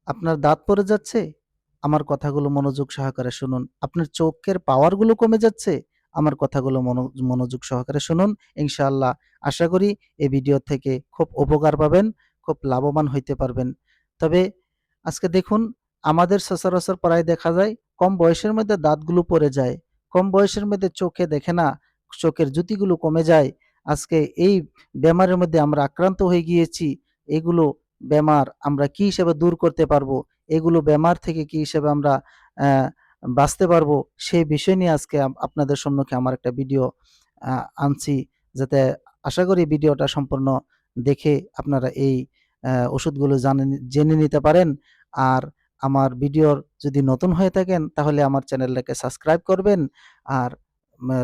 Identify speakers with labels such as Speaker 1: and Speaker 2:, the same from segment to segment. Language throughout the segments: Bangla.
Speaker 1: আপনার দাঁত পড়ে যাচ্ছে? আমার কথাগুলো মনোযোগ সহকারে শুনুন। আপনার চোখের পাওয়ারগুলো কমে যাচ্ছে? আমার কথাগুলো মনোযোগ সহকারে শুনুন। ইনশাআল্লাহ আশা করি এই ভিডিও থেকে খুব উপকার পাবেন, খুব লাভবান হইতে পারবেন। তবে আজকে দেখুন, আমাদের সচরাচর প্রায় দেখা যায় কম বয়সের মধ্যে দাঁতগুলো পড়ে যায়। কম বয়সের মধ্যে চোখে দেখে না, চোখের জ্যোতিগুলো কমে যায়। আজকে এই বেমারের মধ্যে আমরা আক্রান্ত হয়ে গিয়েছি। এগুলো বেমার আমরা কি হিসেবে দূর করতে পারবো? এগুলো বেমার থেকে কি হিসেবে আমরা অ্যা বাঁচতে পারবো? সেই বিষয় নিয়ে আজকে আপনাদের সম্মুখে আমার একটা ভিডিও আ আনছি। যাতে আশা করি ভিডিওটা সম্পূর্ণ দেখে আপনারা এই ওষুধগুলো জেনে নিতে পারেন। আর আমার ভিডিওর যদি নতুন হয়ে থাকেন তাহলে আমার চ্যানেলটাকে সাবস্ক্রাইব করবেন, আর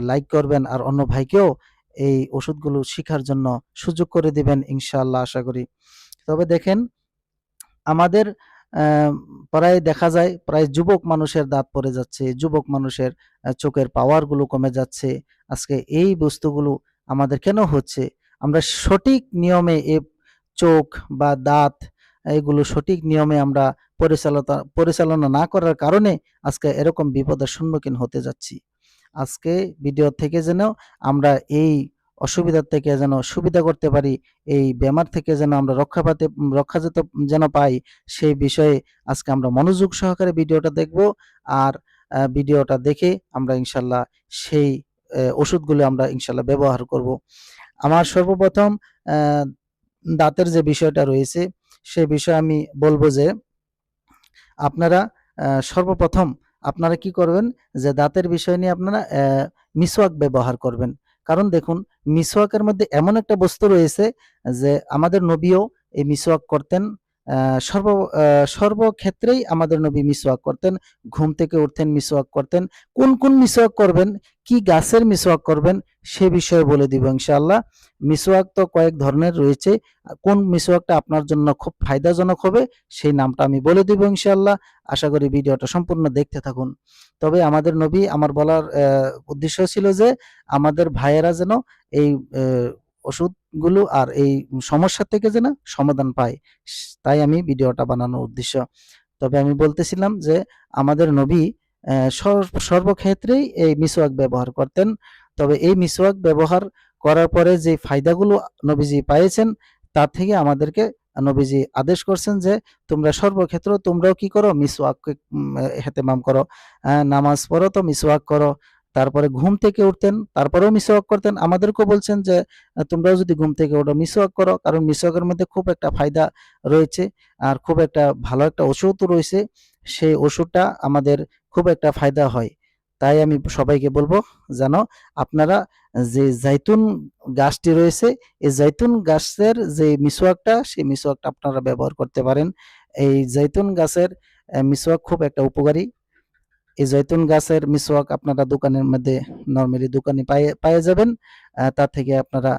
Speaker 1: লাইক করবেন, আর অন্য ভাইকেও এই ওষুধগুলো শিখার জন্য সুযোগ করে দিবেন ইনশাআল্লাহ আশা করি। তবে দেখেন, আমাদের অ্যা প্রায় দেখা যায় প্রায় যুবক মানুষের দাঁত পড়ে যাচ্ছে, যুবক মানুষের চোখের পাওয়ারগুলো কমে যাচ্ছে। আজকে এই বস্তুগুলো আমাদের কেন হচ্ছে? আমরা সঠিক নিয়মে চোখ বা দাঁত এগুলো সঠিক নিয়মে আমরা পরিচালনা না করার কারণে আজকে এরকম বিপদের সম্মুখীন হতে যাচ্ছি। আজকে ভিডিও থেকে যেন আমরা এই অসুবিধার থেকে যেন সুবিধা করতে পারি, এই বেমার থেকে যেন আমরা রক্ষা যেন পাই, সেই বিষয়ে আজকে আমরা মনোযোগ সহকারে ভিডিওটা দেখব। আর ভিডিওটা দেখে আমরা ইনশাআল্লাহ সেই ওষুধগুলো আমরা ইনশাআল্লাহ ব্যবহার করব। আমার সর্বপ্রথম অ্যা দাঁতের যে বিষয়টা রয়েছে, সে বিষয়ে আমি বলব যে আপনারা সর্বপ্রথম আপনারা কি করবেন, যে দাঁতের বিষয় নিয়ে আপনারা মিসওয়াক ব্যবহার করবেন। কারণ দেখুন, মিসওয়াকের মধ্যে এমন একটা বস্তু রয়েছে যে আমাদের নবীও এই মিসওয়াক করতেন। আ সর্ব আ সর্বক্ষেত্রেই আমাদের নবী মিসওয়াক করতেন। ঘুম থেকে উঠতেন মিসওয়াক করতেন। কোন মিসওয়াক করবেন, কি গাছের মিসওয়াক করবেন সে বিষয়ে বলে দিব ইনশাআল্লাহ। মিসওয়াক তো কয়েক ধরনের রয়েছে। কোন মিসওয়াকটা আপনার জন্য খুব ফায়দাজনক হবে সেই নামটা আমি বলে দিব ইনশাআল্লাহ। আশা করি ভিডিওটা সম্পূর্ণ দেখতে থাকুন। তবে আমাদের নবী, আমার বলার উদ্দেশ্য ছিল যে আমাদের ভাইয়েরা যেন এই ওষুধগুলো আর এই সমস্যা থেকে যেন সমাধান পায়। তাই আমি ভিডিওটা বানানোর উদ্দেশ্য। তবে আমি বলতেছিলাম যে আমাদের নবী সর্বক্ষেত্রেই এই মিসওয়াক ব্যবহার করতেন। তবে এই মিসওয়াক ব্যবহার করার পরে যে ফায়দাগুলো নবীজি পাইয়েছেন, তার থেকে আমাদেরকে নবীজি আদেশ করছেন যে তোমরা সর্বক্ষেত্র তোমরাও কি করো, মিসওয়াককে এহতেমাম করো। নামাজ পড়ো তো মিসওয়াক করো। তারপরে ঘুম থেকে উঠতেন, তারপরেও মিসওয়াক করতেন। আমাদেরকেও বলছেন যে তোমরাও যদি ঘুম থেকে ওঠো মিসওয়াক করো। কারণ মিসওয়াকের মধ্যে খুব একটা ফায়দা রয়েছে, আর খুব একটা ভালো একটা ওষুধও রয়েছে। সেই ওষুধটা আমাদের খুব একটা ফায়দা হয়। তাই আমি সবাইকে বলব যেন আপনারা যে জাইতুন গাছটি রয়েছে, এই জাইতুন গাছের যে মিসওয়াকটা, সেই মিসওয়াকটা আপনারা ব্যবহার করতে পারেন। এই জাইতুন গাছের মিসওয়াক খুব একটা উপকারী। এই জৈতুন গাছের মিসওয়াক আপনারা দোকানের মধ্যে নরমালি দোকানে পাইয়ে যাবেন। তার থেকে আপনারা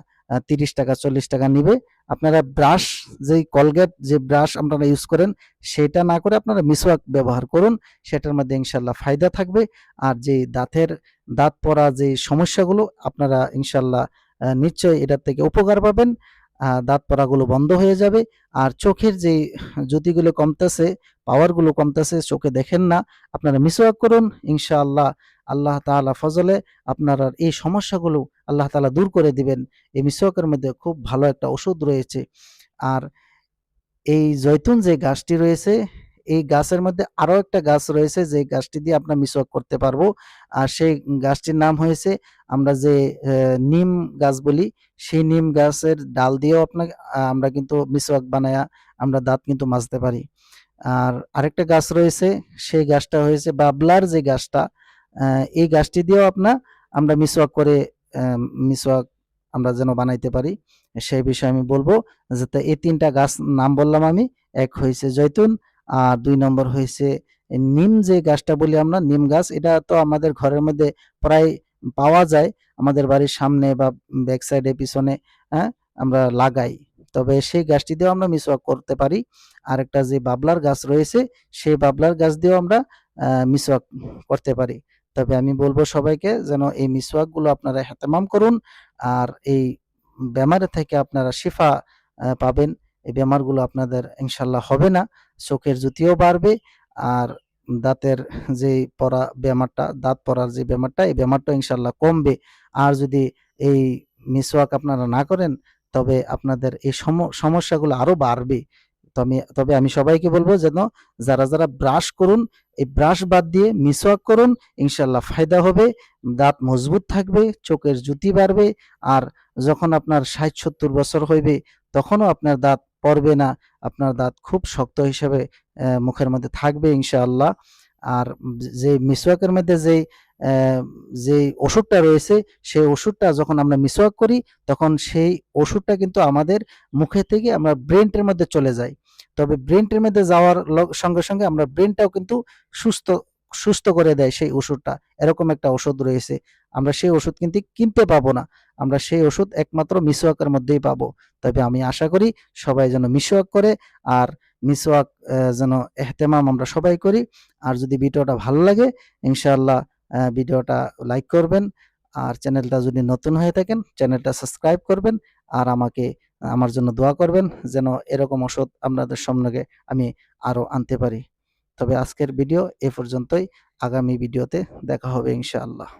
Speaker 1: ৳৩০ ৳৪০ নিবে। আপনারা ব্রাশ, যেই কলগেট যে ব্রাশ আপনারা ইউজ করেন সেটা না করে আপনারা মিসওয়াক ব্যবহার করুন। সেটার মধ্যে ইনশাআল্লাহ ফায়দা থাকবে। আর যে দাঁত পড়া যে সমস্যাগুলো আপনারা ইনশাআল্লাহ নিশ্চয়ই এটার থেকে উপকার পাবেন। দাঁত পড়াগুলো বন্ধ হয়ে যাবে। আর চোখের যেই জ্যোতিগুলো কমতেছে, পাওয়ারগুলো কমতেছে, চোখে দেখেন না, আপনারা মিসওয়াক করুন ইনশাআল্লাহ। আল্লাহ তাআলা ফজলে আপনার আর এই সমস্যাগুলো আল্লাহ তাআলা দূর করে দিবেন। এই মিসওয়াকের মধ্যে খুব ভালো একটা ওষুধ রয়েছে। আর এই জৈতুন যে গাছটি রয়েছে, এই গাছের মধ্যে আরো একটা গাছ রয়েছে যে গাছটি দিয়ে আমরা মিসওয়াক করতে পারবো। আর সেই গাছটির নাম হয়েছে, আমরা যে নিম গাছ বলি, সেই নিম গাছের ডাল দিয়েও আমরা কিন্তু মিসওয়াক বানায়া আমরা দাঁত কিন্তু মাজতে পারি। আর আরেকটা গাছ রয়েছে, সেই গাছটা হয়েছে বাবলার যে গাছটা, আ এই গাছটি দিয়েও আমরা মিসওয়াক আমরা যেন বানাইতে পারি, সেই বিষয়ে আমি বলব। যাতে এই ৩ টা গাছ নাম বললাম আমি। এক হইছে জৈতুন, আর ২ নম্বর হইছে নিম যে গাছটা বলি আমরা, নিম গাছ। এটা তো আমাদের ঘরের মধ্যে প্রায় পাওয়া যায়। আমাদের বাড়ির সামনে বা ব্যাক সাইডে পিছনে, হ্যাঁ? আমরা লাগাই। তবে সেই গাছটি দিয়েও আমরা মিসওয়াক করতে পারি। আরেকটা যে বাবলার গাছ রয়েছে, সেই বাবলার গাছ দিয়েও আমরা মিসওয়াক করতে পারি। তবে আমি বলব সবাইকে যেন এই মিসওয়াকগুলো আপনারা এহতেমাম করুন। আর এই বেমারি থেকে আপনারা শিফা পাবেন। এই বেমারগুলো আপনাদের ইনশাআল্লাহ হবে না। চোখের জ্যোতিও বাড়বে, আর দাঁতের যেই পড়া বেমারটা, দাঁত পড়ার যে বেমারটা, এই বেমারটাও ইনশাআল্লাহ কমবে। আর যদি এই মিসওয়াক আপনারা না করেন, তবে আপনাদের এই সমস্যাগুলো আরো বাড়বে। তবে আমি সবাইকে বলব যেন যারা ব্রাশ করুন, এই ব্রাশ বাদ দিয়ে মিসওয়াক করুন, ইনশাআল্লাহ ফায়দা হবে, দাঁত মজবুত থাকবে, চোখের জ্যোতি বাড়বে। আর যখন আপনার ৬০-৭০ বছর হইবে, তখনও আপনার দাঁত পড়বে না, আপনার দাঁত খুব শক্ত হিসেবে মুখের মধ্যে থাকবে ইনশাআল্লাহ। আর যে মিসওয়াকের মধ্যে যেই ওষুধটা রয়েছে, সেই ওষুধটা যখন আমরা মিসওয়াক করি, তখন সেই ওষুধটা কিন্তু আমাদের মুখে থেকে আমরা ব্রেনটের মধ্যে চলে যায়। তবে ব্রেনটের মধ্যে যাওয়ার সঙ্গে সঙ্গে আমরা ব্রেনটাও কিন্তু সুস্থ সুস্থ করে দেয় সেই ওষুধটা। এরকম একটা ওষুধ রয়েছে। আমরা সেই ওষুধ কিন্তু কিনতে পাবো না। আমরা সেই ওষুধ একমাত্র মিসওয়াকের মধ্যেই পাবো। তবে আমি আশা করি সবাই যেন মিসওয়াক করে, আর মিসওয়াক যেন এহতেমাম আমরা সবাই করি। আর যদি ভিডিওটা ভালো লাগে, ইনশাআল্লাহ ভিডিওটা লাইক করবেন। আর চ্যানেলটা যদি নতুন হয়ে থাকেন, চ্যানেলটা সাবস্ক্রাইব করবেন। আর আমার জন্য দোয়া করবেন যেন এরকম ওষুধ আপনাদের সামনে আমি আরো আনতে পারি। তবে আজকের ভিডিও এ পর্যন্তই। আগামী ভিডিওতে দেখা হবে ইনশাআল্লাহ।